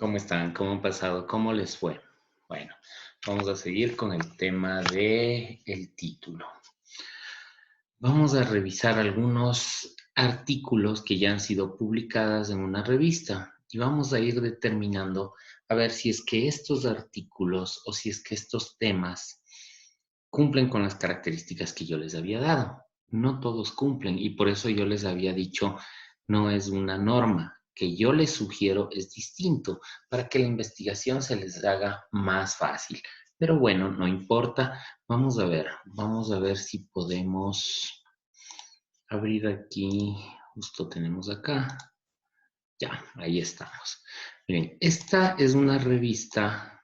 ¿Cómo están? ¿Cómo han pasado? ¿Cómo les fue? Bueno, vamos a seguir con el tema de el título. Vamos a revisar algunos artículos que ya han sido publicados en una revista y vamos a ir determinando a ver si es que estos artículos o si es que estos temas cumplen con las características que yo les había dado. No todos cumplen y por eso yo les había dicho, no es una norma. Que yo les sugiero es distinto para que la investigación se les haga más fácil. Pero bueno, no importa. Vamos a ver si podemos abrir aquí. Justo tenemos acá. Ya, ahí estamos. Miren, esta es una revista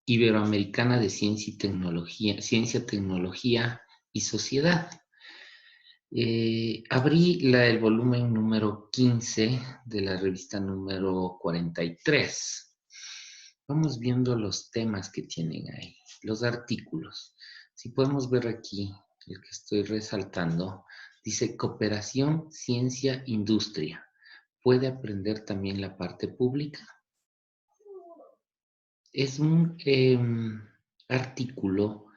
iberoamericana de ciencia, tecnología y sociedad. Abrí el volumen número 15 de la revista número 43. Vamos viendo los temas que tienen ahí, los artículos. Si podemos ver aquí, el que estoy resaltando, dice cooperación, ciencia, industria. ¿Puede aprender también la parte pública? Es un artículo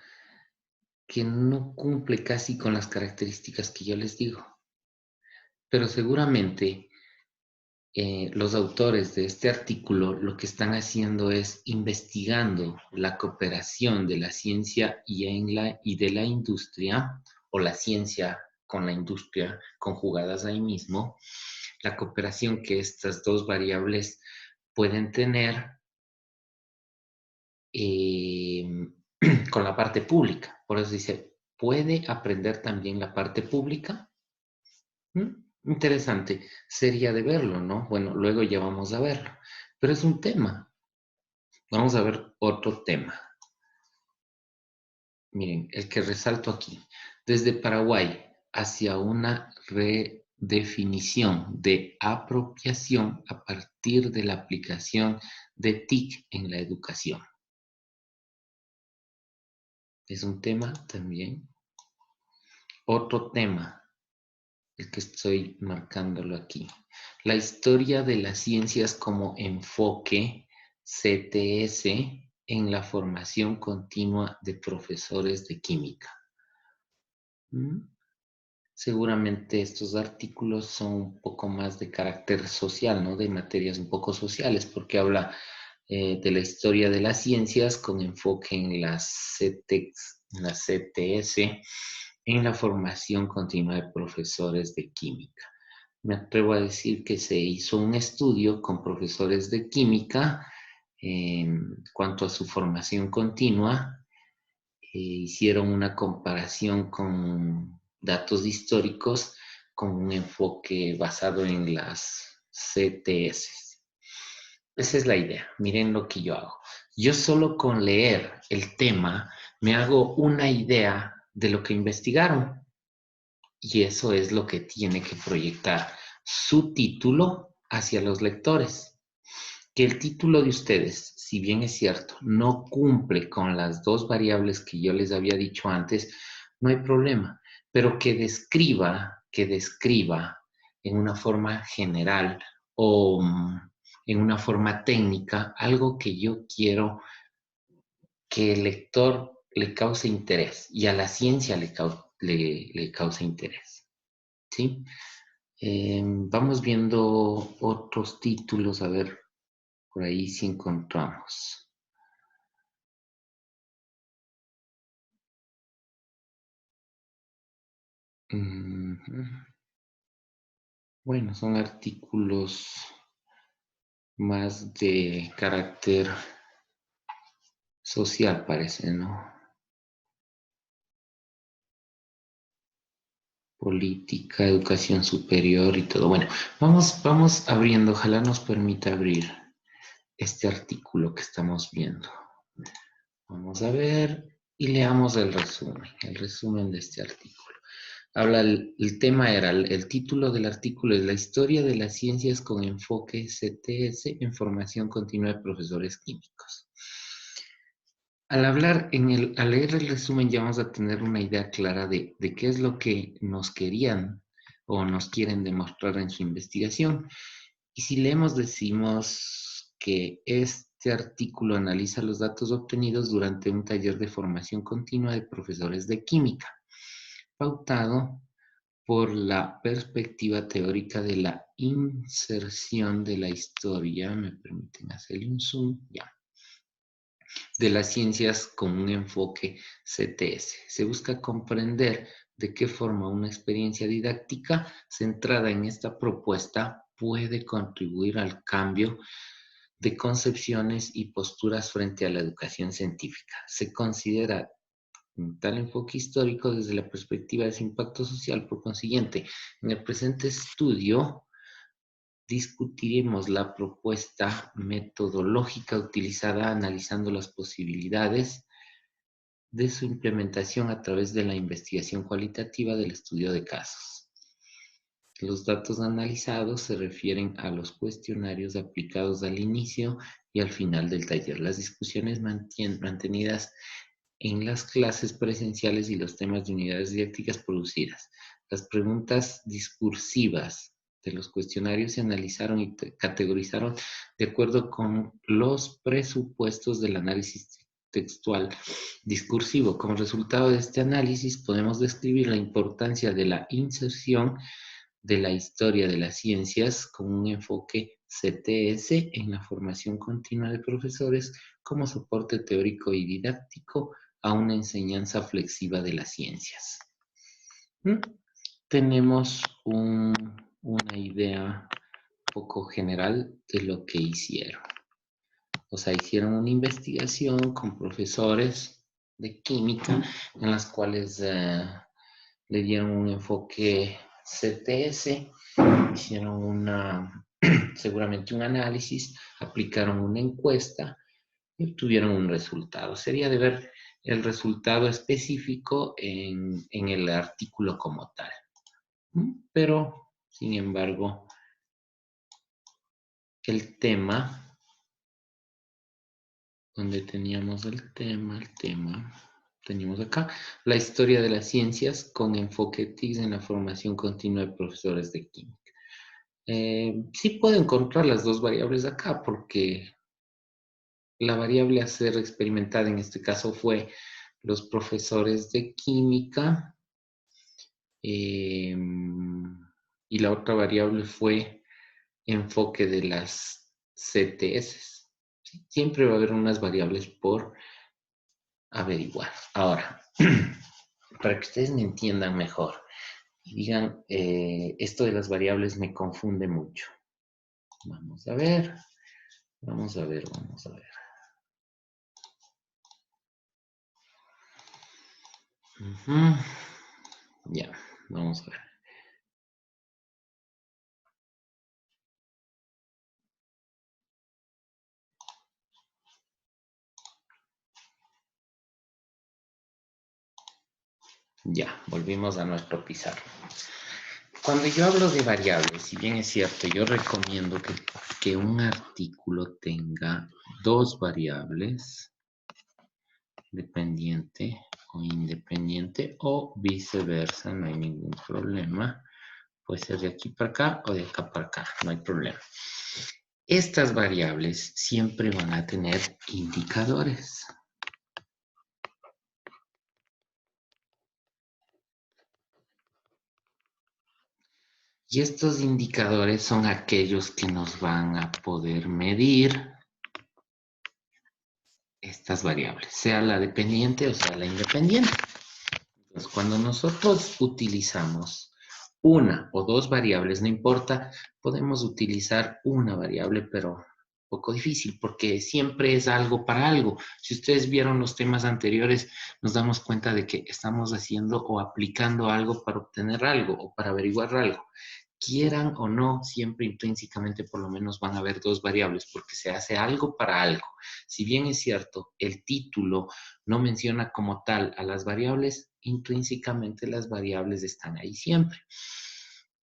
que no cumple casi con las características que yo les digo, pero seguramente los autores de este artículo lo que están haciendo es investigando la cooperación de la ciencia y de la industria, o la ciencia con la industria conjugadas ahí mismo, la cooperación que estas dos variables pueden tener eh, con la parte pública. Por eso dice, ¿puede aprender también la parte pública? Interesante. Sería de verlo, ¿no? Bueno, luego ya vamos a verlo. Pero es un tema. Vamos a ver otro tema. Miren, el que resalto aquí. Desde Paraguay hacia una redefinición de apropiación a partir de la aplicación de TIC en la educación. Es un tema también. Otro tema, el que estoy marcándolo aquí. La historia de las ciencias como enfoque CTS en la formación continua de profesores de química. Seguramente estos artículos son un poco más de carácter social, ¿no? De materias un poco sociales, porque habla de la historia de las ciencias con enfoque en las CTS, en la formación continua de profesores de química. Me atrevo a decir que se hizo un estudio con profesores de química en cuanto a su formación continua. Hicieron una comparación con datos históricos con un enfoque basado en las CTS. Esa es la idea. Miren lo que yo hago. Yo solo con leer el tema me hago una idea de lo que investigaron. Y eso es lo que tiene que proyectar su título hacia los lectores. Que el título de ustedes, si bien es cierto, no cumple con las dos variables que yo les había dicho antes, no hay problema, pero que describa en una forma general o en una forma técnica algo que yo quiero que el lector le cause interés y a la ciencia le cause interés. ¿Sí? Vamos viendo otros títulos, a ver, por ahí sí encontramos. Bueno, son artículos más de carácter social, parece, ¿no? Política, educación superior y todo. Bueno, vamos abriendo, ojalá nos permita abrir este artículo que estamos viendo. Vamos a ver y leamos el resumen de este artículo. El tema era, el título del artículo es La historia de las ciencias con enfoque CTS en formación continua de profesores químicos. Al leer el resumen ya vamos a tener una idea clara de qué es lo que nos querían o nos quieren demostrar en su investigación. Y si leemos, decimos que este artículo analiza los datos obtenidos durante un taller de formación continua de profesores de química, pautado por la perspectiva teórica de la inserción de la historia, me permiten hacerle un zoom, ya, de las ciencias con un enfoque CTS. Se busca comprender de qué forma una experiencia didáctica centrada en esta propuesta puede contribuir al cambio de concepciones y posturas frente a la educación científica. Se considera un tal enfoque histórico desde la perspectiva de su impacto social. Por consiguiente, en el presente estudio discutiremos la propuesta metodológica utilizada analizando las posibilidades de su implementación a través de la investigación cualitativa del estudio de casos. Los datos analizados se refieren a los cuestionarios aplicados al inicio y al final del taller, las discusiones mantenidas en las clases presenciales y los temas de unidades didácticas producidas. Las preguntas discursivas de los cuestionarios se analizaron y categorizaron de acuerdo con los presupuestos del análisis textual discursivo. Como resultado de este análisis, podemos describir la importancia de la inserción de la historia de las ciencias con un enfoque CTS en la formación continua de profesores como soporte teórico y didáctico a una enseñanza flexiva de las ciencias. Tenemos una idea poco general de lo que hicieron. O sea, hicieron una investigación con profesores de química en las cuales le dieron un enfoque CTS, hicieron seguramente un análisis, aplicaron una encuesta y obtuvieron un resultado. Sería de ver el resultado específico en el artículo como tal. Pero, sin embargo, el tema, donde teníamos el tema, teníamos acá, la historia de las ciencias con enfoque TICS en la formación continua de profesores de química. Sí puedo encontrar las dos variables acá, porque la variable a ser experimentada en este caso fue los profesores de química, y la otra variable fue enfoque de las CTS. Siempre va a haber unas variables por averiguar. Ahora, para que ustedes me entiendan mejor y digan, esto de las variables me confunde mucho. Vamos a ver. Ya, vamos a ver. Ya, volvimos a nuestro pizarro. Cuando yo hablo de variables, si bien es cierto, yo recomiendo que un artículo tenga dos variables, dependiente o independiente, o viceversa, no hay ningún problema. Puede ser de aquí para acá o de acá para acá, no hay problema. Estas variables siempre van a tener indicadores. Y estos indicadores son aquellos que nos van a poder medir estas variables, sea la dependiente o sea la independiente. Entonces, cuando nosotros utilizamos una o dos variables, no importa, podemos utilizar una variable, pero un poco difícil, porque siempre es algo para algo. Si ustedes vieron los temas anteriores, nos damos cuenta de que estamos haciendo o aplicando algo para obtener algo o para averiguar algo. Quieran o no, siempre intrínsecamente por lo menos van a haber dos variables, porque se hace algo para algo. Si bien es cierto, el título no menciona como tal a las variables, intrínsecamente las variables están ahí siempre.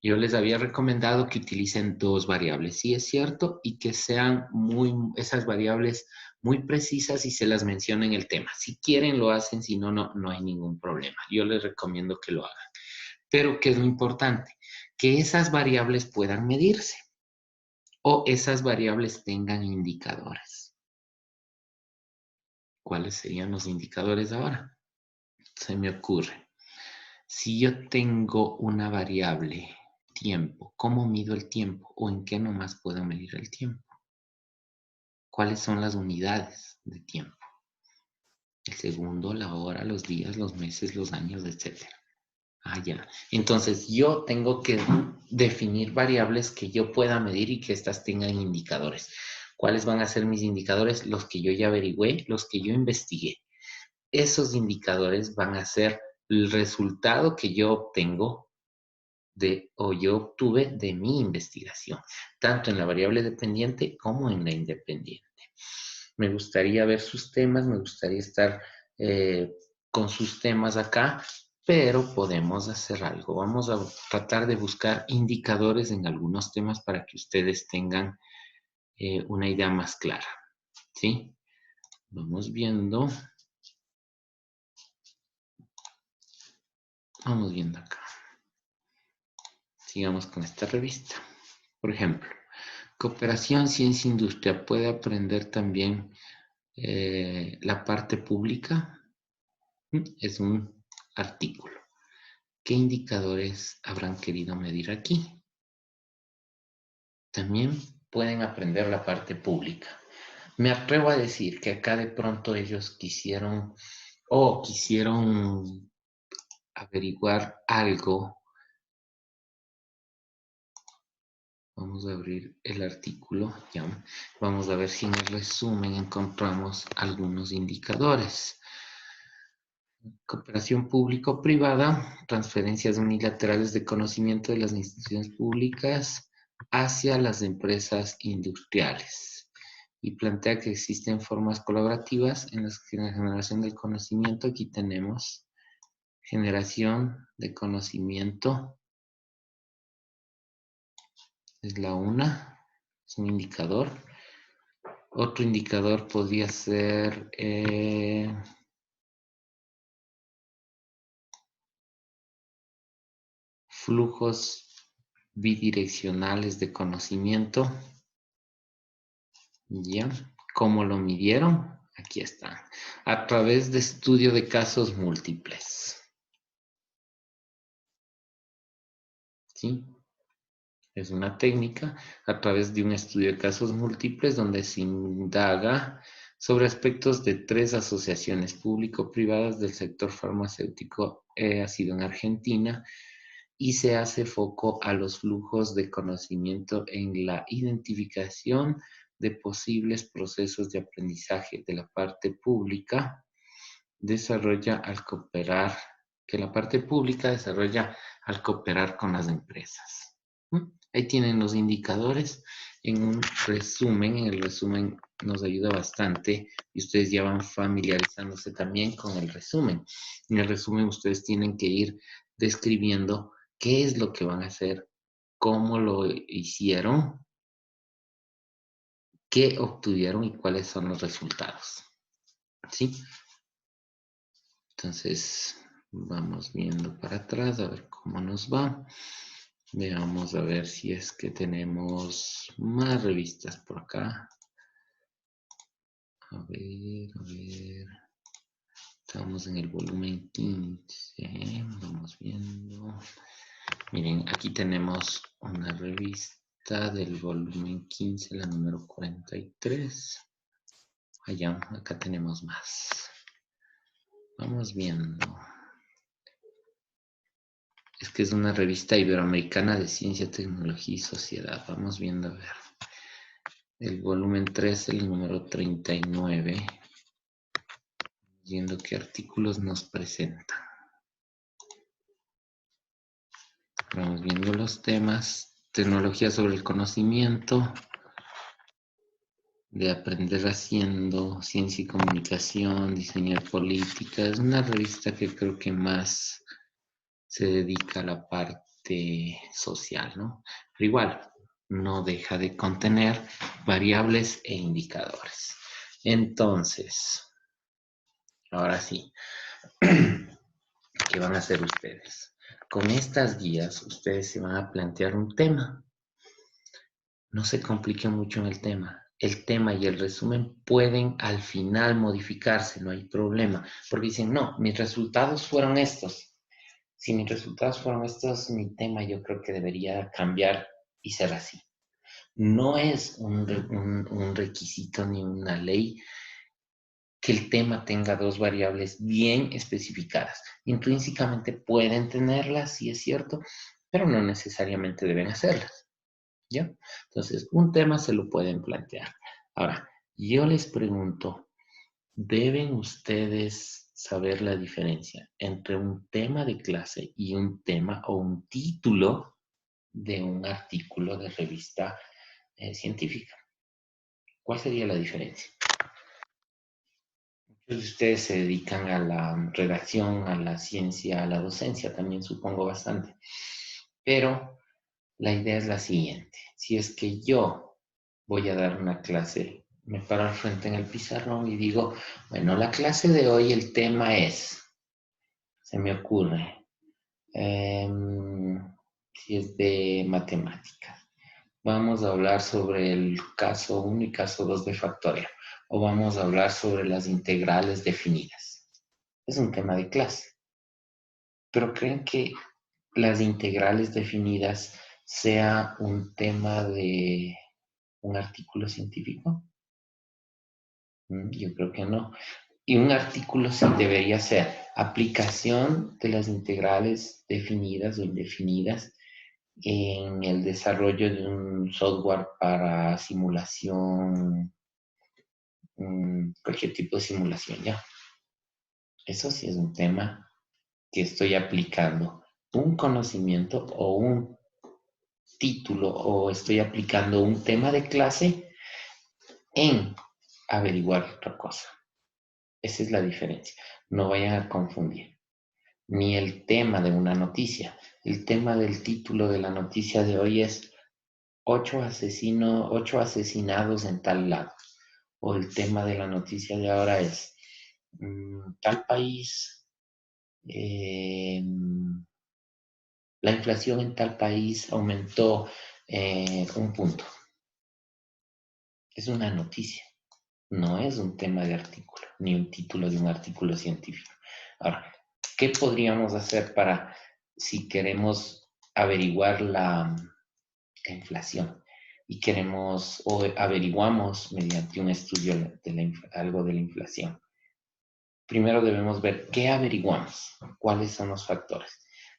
Yo les había recomendado que utilicen dos variables, sí es cierto, y que sean esas variables muy precisas y se las menciona en el tema. Si quieren lo hacen, si no, no hay ningún problema. Yo les recomiendo que lo hagan. Pero, ¿qué es lo importante? Que esas variables puedan medirse. o esas variables tengan indicadores. ¿Cuáles serían los indicadores ahora? Se me ocurre. Si yo tengo una variable tiempo, ¿cómo mido el tiempo? ¿O en qué nomás puedo medir el tiempo? ¿Cuáles son las unidades de tiempo? El segundo, la hora, los días, los meses, los años, etc. Ah, ya. Entonces, yo tengo que definir variables que yo pueda medir y que éstas tengan indicadores. ¿Cuáles van a ser mis indicadores? Los que yo ya averigüé, los que yo investigué. Esos indicadores van a ser el resultado que yo obtengo o yo obtuve de mi investigación, tanto en la variable dependiente como en la independiente. Me gustaría ver sus temas, me gustaría estar con sus temas acá, pero podemos hacer algo. Vamos a tratar de buscar indicadores en algunos temas para que ustedes tengan una idea más clara. ¿Sí? Vamos viendo. Vamos viendo acá. Sigamos con esta revista. Por ejemplo, Cooperación, Ciencia, Industria. ¿Puede aprender también la parte pública? Es un artículo. ¿Qué indicadores habrán querido medir aquí? También pueden aprender la parte pública. Me atrevo a decir que acá de pronto ellos quisieron averiguar algo. Vamos a abrir el artículo, ya. Vamos a ver si en el resumen encontramos algunos indicadores. Cooperación público-privada, transferencias unilaterales de conocimiento de las instituciones públicas hacia las empresas industriales. Y plantea que existen formas colaborativas en las que la generación del conocimiento, aquí tenemos generación de conocimiento, es la una, es un indicador. Otro indicador podría ser flujos bidireccionales de conocimiento. ¿Ya? ¿Cómo lo midieron? Aquí está. A través de estudio de casos múltiples. ¿Sí? Es una técnica a través de un estudio de casos múltiples donde se indaga sobre aspectos de 3 asociaciones público-privadas del sector farmacéutico, ha sido en Argentina, y se hace foco a los flujos de conocimiento en la identificación de posibles procesos de aprendizaje de la parte pública, desarrolla al cooperar, que la parte pública desarrolla al cooperar con las empresas. Ahí tienen los indicadores en un resumen. En el resumen nos ayuda bastante y ustedes ya van familiarizándose también con el resumen. En el resumen ustedes tienen que ir describiendo qué es lo que van a hacer, cómo lo hicieron, qué obtuvieron y cuáles son los resultados. ¿Sí? Entonces, vamos viendo para atrás a ver cómo nos va. Veamos a ver si es que tenemos más revistas por acá. A ver. Estamos en el volumen 15. Vamos viendo. Miren, aquí tenemos una revista del volumen 15, la número 43. Allá, acá tenemos más. Vamos viendo. Es que es una revista iberoamericana de ciencia, tecnología y sociedad. Vamos viendo, a ver. El volumen 13, el número 39. Viendo qué artículos nos presenta. Vamos viendo los temas. Tecnología sobre el conocimiento. De aprender haciendo, ciencia y comunicación, diseño de política. Es una revista que creo que más se dedica a la parte social, ¿no? Pero igual, no deja de contener variables e indicadores. Entonces, ahora sí, ¿qué van a hacer ustedes? Con estas guías, ustedes se van a plantear un tema. no se compliquen mucho en el tema. El tema y el resumen pueden al final modificarse, no hay problema. Porque dicen, no, mis resultados fueron estos. Si mis resultados fueron estos, mi tema yo creo que debería cambiar y ser así. No es un requisito ni una ley que el tema tenga dos variables bien especificadas. Intrínsecamente pueden tenerlas, sí es cierto, pero no necesariamente deben hacerlas. ¿Ya? Entonces, un tema se lo pueden plantear. Ahora, yo les pregunto, ¿deben ustedes saber la diferencia entre un tema de clase y un tema o un título de un artículo de revista científica? ¿Cuál sería la diferencia? Muchos de ustedes se dedican a la redacción, a la ciencia, a la docencia, también supongo bastante. Pero la idea es la siguiente. Si es que yo voy a dar una clase, me paro al frente en el pizarrón y digo, bueno, la clase de hoy el tema es, se me ocurre, si es de matemáticas. Vamos a hablar sobre el caso 1 y caso 2 de factorial. O vamos a hablar sobre las integrales definidas. Es un tema de clase. Pero ¿creen que las integrales definidas sea un tema de un artículo científico? Yo creo que no. Y un artículo sí debería ser aplicación de las integrales definidas o indefinidas en el desarrollo de un software para simulación, cualquier tipo de simulación, ¿ya? Eso sí es un tema que estoy aplicando un conocimiento o un título o estoy aplicando un tema de clase en averiguar otra cosa. Esa es la diferencia. No vayan a confundir. Ni el tema de una noticia. El tema del título de la noticia de hoy es ocho asesinados en tal lado. O el tema de la noticia de ahora es tal país, la inflación en tal país aumentó un punto. Es una noticia, no es un tema de artículo, ni un título de un artículo científico. Ahora, ¿qué podríamos hacer para, si queremos averiguar la inflación y queremos o averiguamos mediante un estudio algo de la inflación? Primero debemos ver qué averiguamos, cuáles son los factores,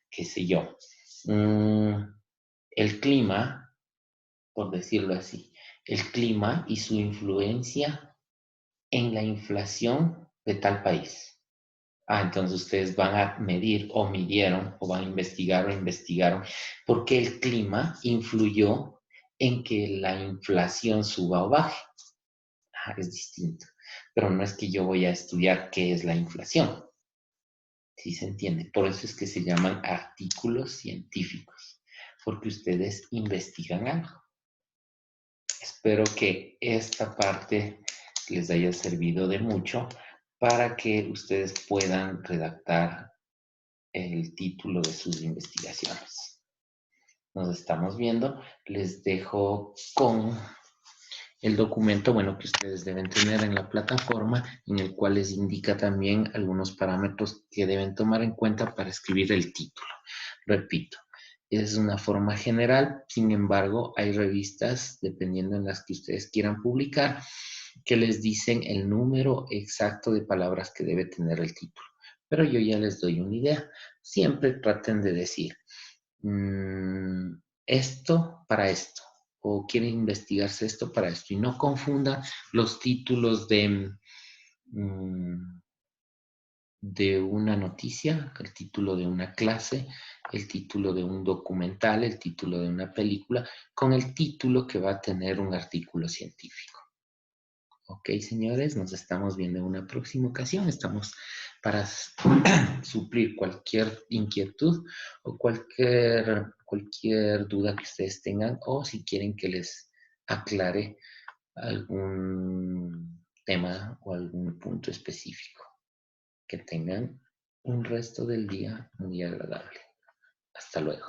qué sé yo. El clima, por decirlo así, el clima y su influencia en la inflación de tal país. Entonces ustedes van a medir o midieron o van a investigar o investigaron por qué el clima influyó en que la inflación suba o baje. Es distinto. Pero no es que yo voy a estudiar qué es la inflación. ¿Sí se entiende? Por eso es que se llaman artículos científicos, porque ustedes investigan algo. Espero que esta parte les haya servido de mucho para que ustedes puedan redactar el título de sus investigaciones. Nos estamos viendo. Les dejo con el documento, bueno, que ustedes deben tener en la plataforma, en el cual les indica también algunos parámetros que deben tomar en cuenta para escribir el título. Repito, es una forma general, sin embargo, hay revistas, dependiendo en las que ustedes quieran publicar, que les dicen el número exacto de palabras que debe tener el título. Pero yo ya les doy una idea. Siempre traten de decir esto para esto, o quieren investigarse esto para esto, y no confundan los títulos de una noticia, el título de una clase, el título de un documental, el título de una película, con el título que va a tener un artículo científico. Ok, señores, nos estamos viendo en una próxima ocasión. Estamos para suplir cualquier inquietud o cualquier duda que ustedes tengan, o si quieren que les aclare algún tema o algún punto específico. Que tengan un resto del día muy agradable. Hasta luego.